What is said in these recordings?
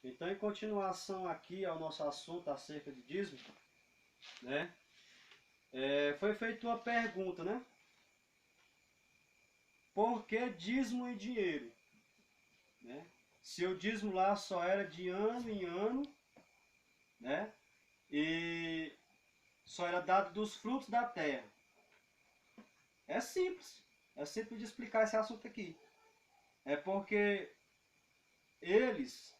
Então, em continuação aqui ao nosso assunto acerca de dízimo, né? Foi feita uma pergunta, né? Por que dízimo em dinheiro? Né? Se o dízimo lá só era de ano em ano, né? E só era dado dos frutos da terra. É simples. É simples de explicar esse assunto aqui. É porque eles,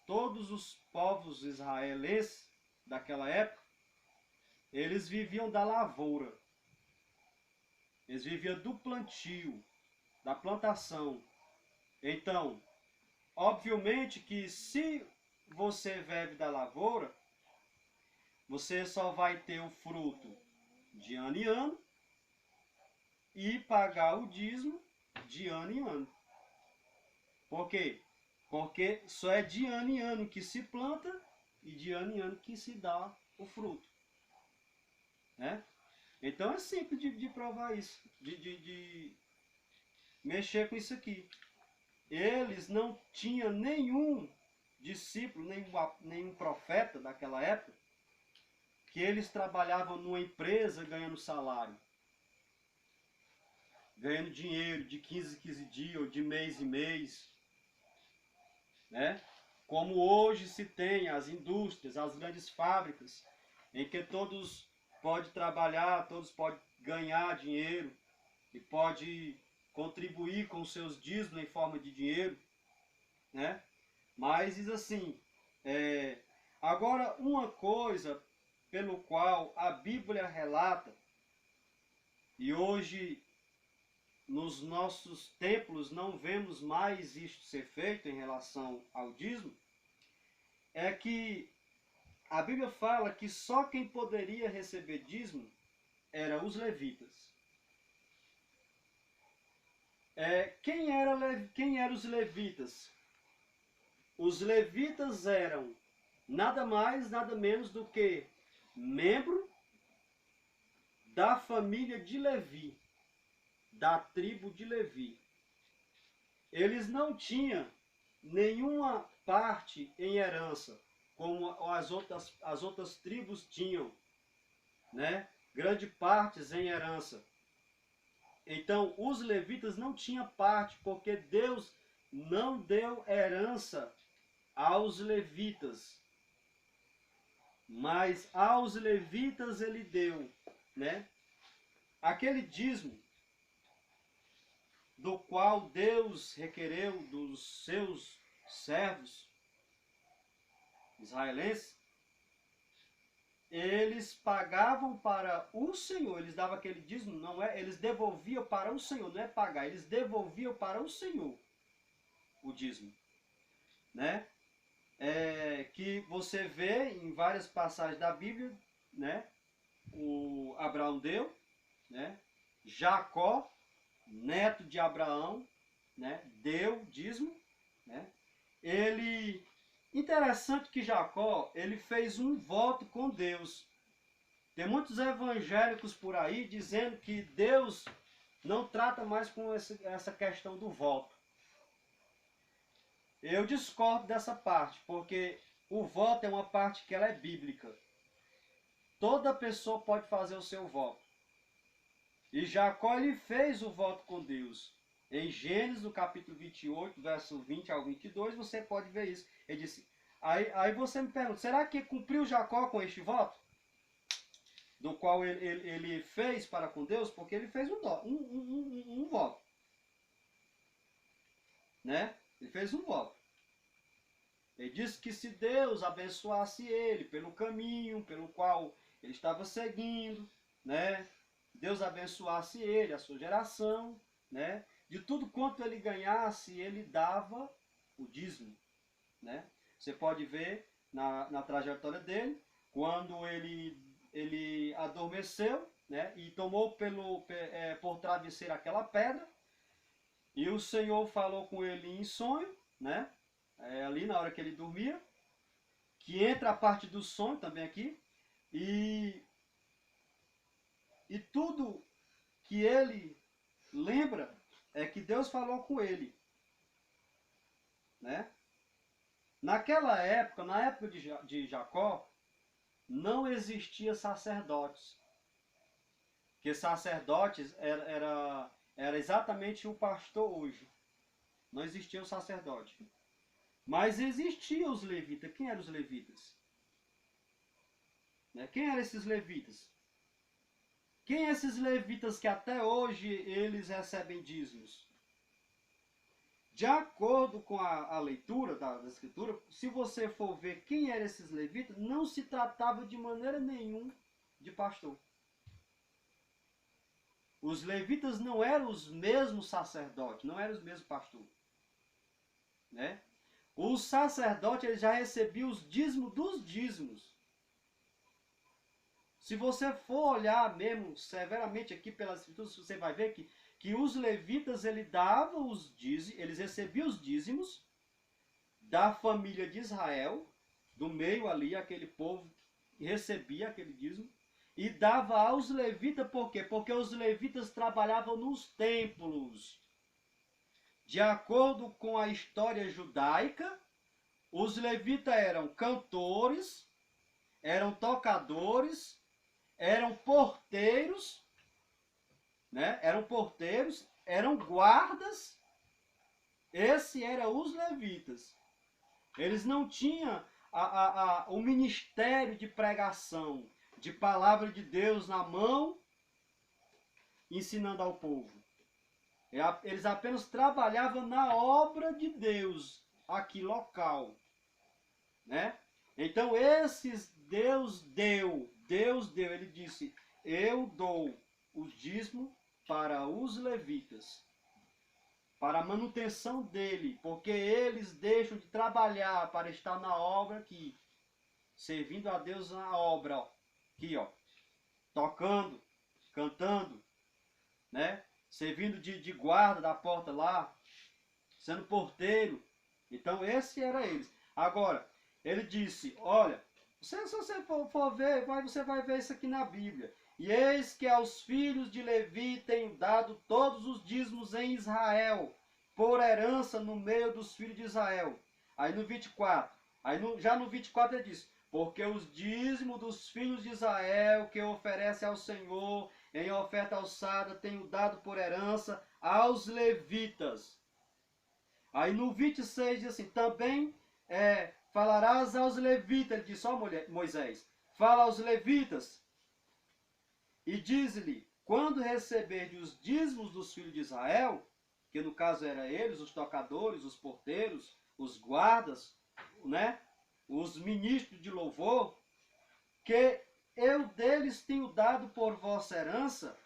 todos os povos israelenses daquela época, eles viviam da lavoura. Eles viviam do plantio, da plantação. Então, obviamente que se você vive da lavoura, você só vai ter o fruto de ano em ano e pagar o dízimo de ano em ano. Por quê? Porque só é de ano em ano que se planta e de ano em ano que se dá o fruto. Né? Então é simples de provar isso, de mexer com isso aqui. Eles não tinham nenhum discípulo, nenhum profeta daquela época, que eles trabalhavam numa empresa ganhando salário, ganhando dinheiro de 15 em 15 dias, ou de mês em mês, né? Como hoje se tem as indústrias, as grandes fábricas, em que todos podem trabalhar, todos podem ganhar dinheiro e pode contribuir com seus dízimos em forma de dinheiro, né? Mas diz assim, agora uma coisa pelo qual a Bíblia relata, e hoje nos nossos templos não vemos mais isto ser feito em relação ao dízimo, é que a Bíblia fala que só quem poderia receber dízimo eram os levitas. Quem eram os levitas? Os levitas eram nada mais, nada menos do que membro da família de Levi, da tribo de Levi. Eles não tinham nenhuma parte em herança, como as outras tribos tinham, né? Grande partes em herança. Então, os levitas não tinham parte, porque Deus não deu herança aos levitas. Mas aos levitas ele deu, né? Aquele dízimo do qual Deus requereu dos seus servos israelenses, eles pagavam para o Senhor, eles davam aquele dízimo, não é? Eles devolviam para o Senhor, não é pagar, eles devolviam para o Senhor o dízimo, né? Que você vê em várias passagens da Bíblia, né? O Abraão deu, né? Jacó, neto de Abraão, né? Deu dízimo, né? Ele, interessante que Jacó, ele fez um voto com Deus. Tem muitos evangélicos por aí dizendo que Deus não trata mais com essa questão do voto. Eu discordo dessa parte, porque o voto é uma parte que ela é bíblica. Toda pessoa pode fazer o seu voto. E Jacó ele fez o voto com Deus. Em Gênesis, no capítulo 28, verso 20 ao 22, você pode ver isso. Ele disse, aí você me pergunta, será que cumpriu Jacó com este voto? Do qual ele fez para com Deus? Porque ele fez um voto. Né? Ele fez um voto. Ele disse que se Deus abençoasse ele pelo caminho pelo qual ele estava seguindo, né? Deus abençoasse ele, a sua geração, né? De tudo quanto ele ganhasse, ele dava o dízimo, né? Você pode ver na trajetória dele, quando ele adormeceu, né? E tomou por travesseiro aquela pedra, e o Senhor falou com ele em sonho, né? Ali na hora que ele dormia, que entra a parte do sonho também aqui, e tudo que ele lembra é que Deus falou com ele, né? Naquela época, na época de Jacó, não existia sacerdotes. Porque sacerdotes era exatamente o pastor hoje. Não existia o sacerdote. Mas existiam os levitas. Quem eram os levitas? Quem eram esses levitas? Quem são esses levitas que até hoje eles recebem dízimos? De acordo com a leitura da escritura, se você for ver quem eram esses levitas, não se tratava de maneira nenhuma de pastor. Os levitas não eram os mesmos sacerdotes, não eram os mesmos pastores. Né? Os sacerdotes eles já recebiam os dízimos dos dízimos. Se você for olhar mesmo severamente aqui pelas escrituras, você vai ver que os levitas eles recebiam os dízimos da família de Israel, do meio ali, aquele povo que recebia aquele dízimo, e dava aos levitas, por quê? Porque os levitas trabalhavam nos templos. De acordo com a história judaica, os levitas eram cantores, eram tocadores, eram porteiros, né? Eram guardas. Esse eram os levitas. Eles não tinham o ministério de pregação, de palavra de Deus na mão, ensinando ao povo. Eles apenas trabalhavam na obra de Deus, aqui local. Né? Então esses Deus deu, ele disse, eu dou o dízimo para os levitas, para a manutenção dele, porque eles deixam de trabalhar para estar na obra aqui, servindo a Deus na obra, ó, aqui, ó, tocando, cantando, né? Servindo de guarda da porta lá, sendo porteiro. Então esse era eles. Agora, ele disse, olha, se você for ver, você vai ver isso aqui na Bíblia. E eis que aos filhos de Levi tenho dado todos os dízimos em Israel, por herança no meio dos filhos de Israel. Aí no 24, já no 24 ele diz, porque os dízimos dos filhos de Israel que oferece ao Senhor em oferta alçada tenho dado por herança aos levitas. Aí no 26 diz assim, também falarás aos levitas, ele disse, ó Moisés, fala aos levitas, e diz-lhe, quando receberdes os dízimos dos filhos de Israel, que no caso eram eles, os tocadores, os porteiros, os guardas, né, os ministros de louvor, que eu deles tenho dado por vossa herança,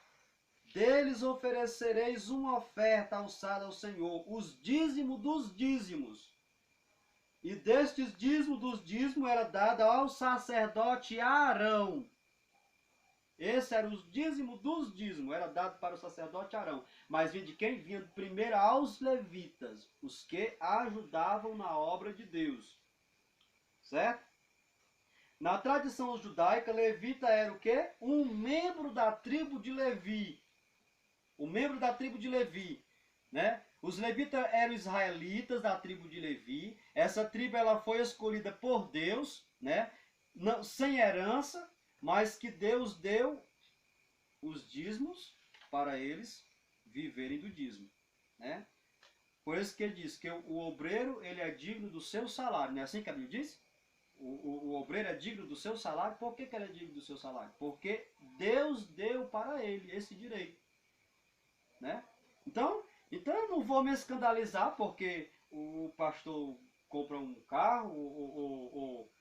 deles oferecereis uma oferta alçada ao Senhor, os dízimos dos dízimos. E destes dízimos dos dízimos era dado ao sacerdote Arão. Esse era os dízimos dos dízimos, era dado para o sacerdote Arão. Mas vinha de quem? Vinha primeiro aos levitas, os que ajudavam na obra de Deus. Certo? Na tradição judaica, levita era o quê? Um membro da tribo de Levi. O membro da tribo de Levi. Né? Os levitas eram israelitas da tribo de Levi. Essa tribo ela foi escolhida por Deus, né? Não, sem herança, mas que Deus deu os dízimos para eles viverem do dízimo. Né? Por isso que ele diz que o obreiro ele é digno do seu salário. Não é assim que a Bíblia diz? O obreiro é digno do seu salário. Por que ele é digno do seu salário? Porque Deus deu para ele esse direito. Né? Então eu não vou me escandalizar porque o pastor compra um carro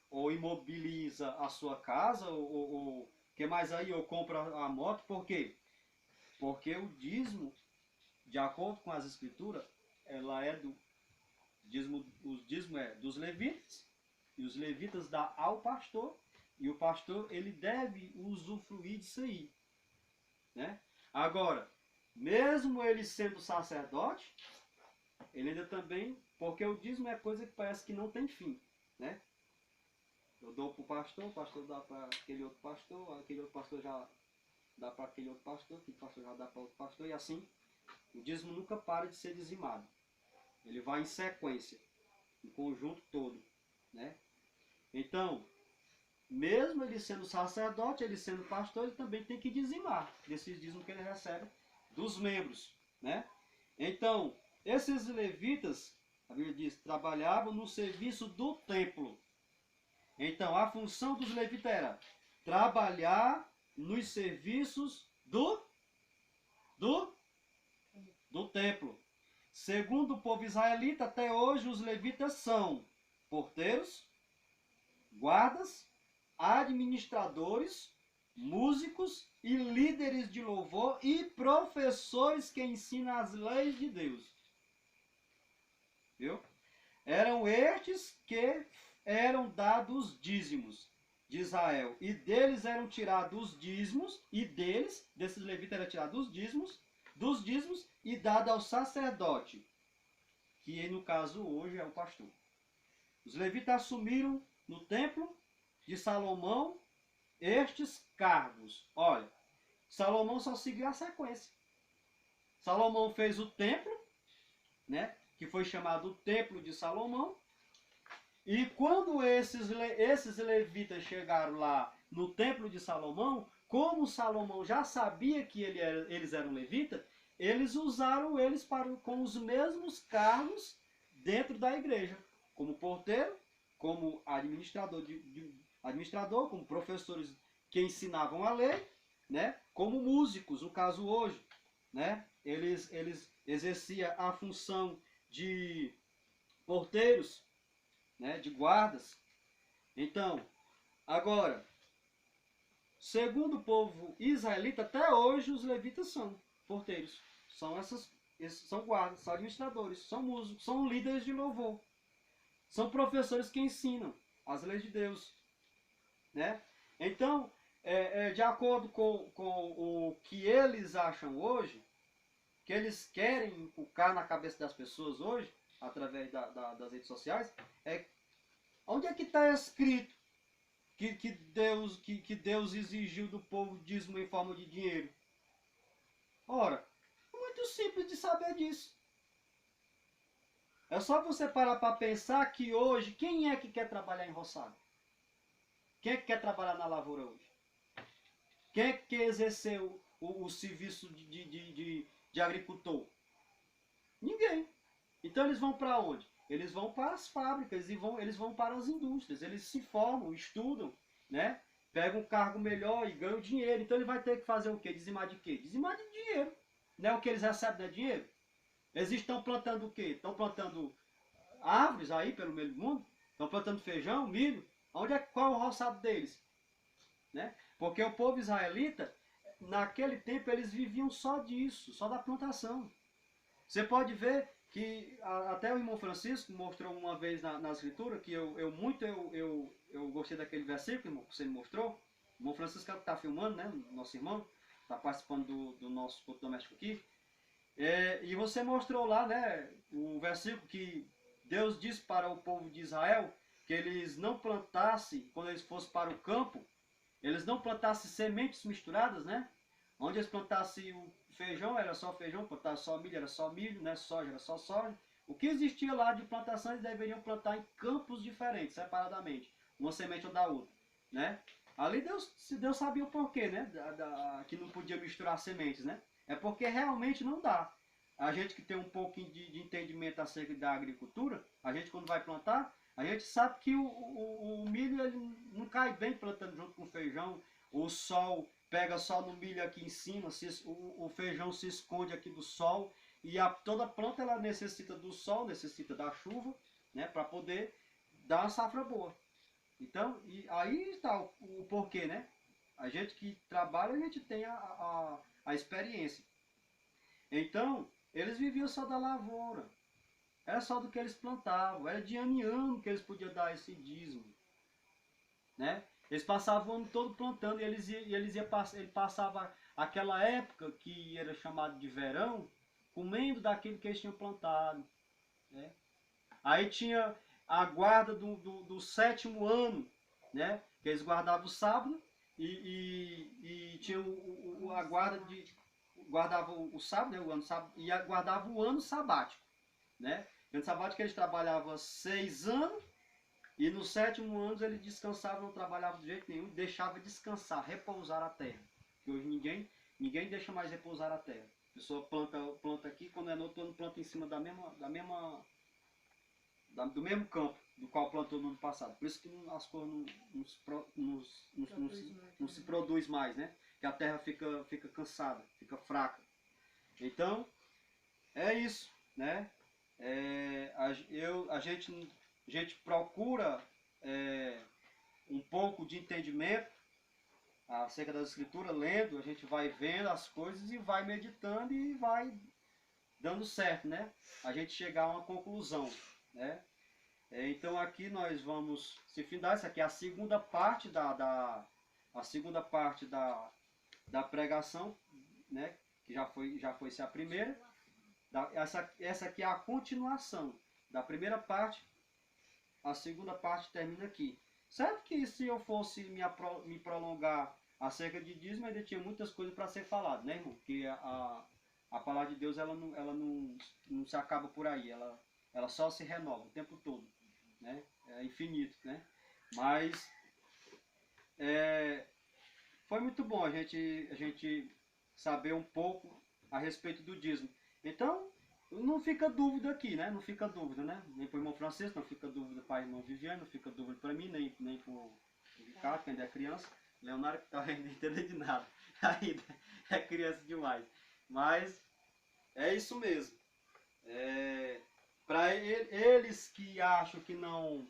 ou imobiliza a sua casa ou que mais aí, ou compra a moto. Por quê? Porque o dízimo, de acordo com as escrituras, ela é do dízimo, o dízimo é dos levitas, e os levitas dá ao pastor, e o pastor ele deve usufruir disso aí. Né? Agora, mesmo ele sendo sacerdote, ele ainda também, porque o dízimo é coisa que parece que não tem fim, né? Eu dou para o pastor dá para aquele outro pastor já dá para aquele outro pastor já dá para outro pastor, e assim, o dízimo nunca para de ser dizimado. Ele vai em sequência, em conjunto todo. né? Então, mesmo ele sendo sacerdote, ele sendo pastor, ele também tem que dizimar desses dízimos que ele recebe dos membros, né? Então, esses levitas, a Bíblia diz, trabalhavam no serviço do templo. Então, a função dos levitas era trabalhar nos serviços do templo. Segundo o povo israelita, até hoje os levitas são porteiros, guardas, administradores, músicos e líderes de louvor e professores que ensinam as leis de Deus. Viu? Eram estes que eram dados dízimos de Israel. E deles eram tirados os dízimos, e deles, desses levitas, eram tirados os dízimos, dos dízimos e dado ao sacerdote, que no caso hoje é o pastor. Os levitas assumiram no templo de Salomão estes cargos. Olha, Salomão só seguiu a sequência. Salomão fez o templo, né, que foi chamado o Templo de Salomão. E quando esses levitas chegaram lá no Templo de Salomão, como Salomão já sabia que eles eram levitas, eles usaram eles com os mesmos cargos dentro da igreja, como porteiro, como administrador, como professores que ensinavam a lei, né? Como músicos, no caso hoje, né? Eles exerciam a função de porteiros, né? De guardas. Então, agora, segundo o povo israelita, até hoje os levitas são porteiros, são guardas, são administradores, são músicos, são líderes de louvor, são professores que ensinam as leis de Deus, né? Então, de acordo com o que eles acham hoje, que eles querem inculcar na cabeça das pessoas hoje, através das redes sociais, onde é que está escrito que Deus exigiu do povo dízimo em forma de dinheiro? Ora, é muito simples de saber disso. É só você parar para pensar que hoje, quem é que quer trabalhar em roçado? Quem é que quer trabalhar na lavoura hoje? Quem é que quer exercer o serviço de agricultor? Ninguém. Então eles vão para onde? Eles vão para as fábricas, eles vão para as indústrias, eles se formam, estudam, né? Pegam um cargo melhor e ganham dinheiro. Então ele vai ter que fazer o quê? Dizimar de quê? Dizimar de dinheiro. Não é o que eles recebem, não é dinheiro? Eles estão plantando o quê? Estão plantando árvores aí pelo meio do mundo? Estão plantando feijão, milho? Qual é o roçado deles? Né? Porque o povo israelita, naquele tempo, eles viviam só disso, só da plantação. Você pode ver que até o irmão Francisco mostrou uma vez na escritura, que eu gostei daquele versículo que você me mostrou. O irmão Francisco é o que está filmando, né? Nosso irmão, está participando do nosso culto doméstico aqui. E você mostrou lá, né, o versículo que Deus disse para o povo de Israel que eles não plantassem, quando eles fossem para o campo, eles não plantassem sementes misturadas, né? Onde eles plantassem o feijão, era só feijão, plantassem só milho, era só milho, né? Soja, era só soja. O que existia lá de plantação, eles deveriam plantar em campos diferentes, separadamente, uma semente ou da outra, né? Ali Deus sabia o porquê, né? Que não podia misturar sementes, né? É porque realmente não dá. A gente que tem um pouquinho de entendimento acerca da agricultura, a gente quando vai plantar, a gente sabe que o milho ele não cai bem plantando junto com o feijão. O sol pega só no milho aqui em cima, o feijão se esconde aqui do sol. E toda planta ela necessita do sol, necessita da chuva, né, para poder dar uma safra boa. Então, aí está o porquê, né? A gente que trabalha, a gente tem a experiência. Então, eles viviam só da lavoura. Era só do que eles plantavam. Era de ano em ano que eles podiam dar esse dízimo. Né? Eles passavam o ano todo plantando e ele passava aquela época que era chamado de verão, comendo daquilo que eles tinham plantado. Né? Aí tinha a guarda do sétimo ano, né? Que eles guardavam o sábado e tinha a guarda guardava o sábado, né? O ano sábado, e guardava o ano sabático, né? O ano sabático eles trabalhavam 6 anos E no 7º ano ele descansava, não trabalhava de jeito nenhum, deixava descansar, repousar a terra. Que hoje ninguém deixa mais repousar a terra. A pessoa planta aqui, quando é no outono planta em cima do mesmo campo do qual plantou no ano passado. Por isso que as coisas não se produz mais, né? Que a terra fica cansada, fica fraca. Então, é isso, né? A gente procura um pouco de entendimento acerca das escrituras, lendo, a gente vai vendo as coisas e vai meditando e vai dando certo, né? A gente chegar a uma conclusão, né? Então aqui nós vamos se findar, isso aqui é a segunda parte da pregação, né? Que já foi a primeira. Essa aqui é a continuação da primeira parte, a segunda parte termina aqui. Certo que se eu fosse me prolongar acerca de dízimo, ainda tinha muitas coisas para ser falado, né, irmão? Porque a palavra de Deus ela não se acaba por aí, ela só se renova o tempo todo, né? É infinito, né? Mas foi muito bom a gente saber um pouco a respeito do dízimo. Então, não fica dúvida aqui, né? Não fica dúvida, né? Nem para o irmão Francisco, não fica dúvida para a irmã Viviane, não fica dúvida para mim, nem para o Ricardo, que ainda é criança. Leonardo, que está ainda entendendo de nada. Ainda é criança demais. Mas é isso mesmo. Para eles que acham que não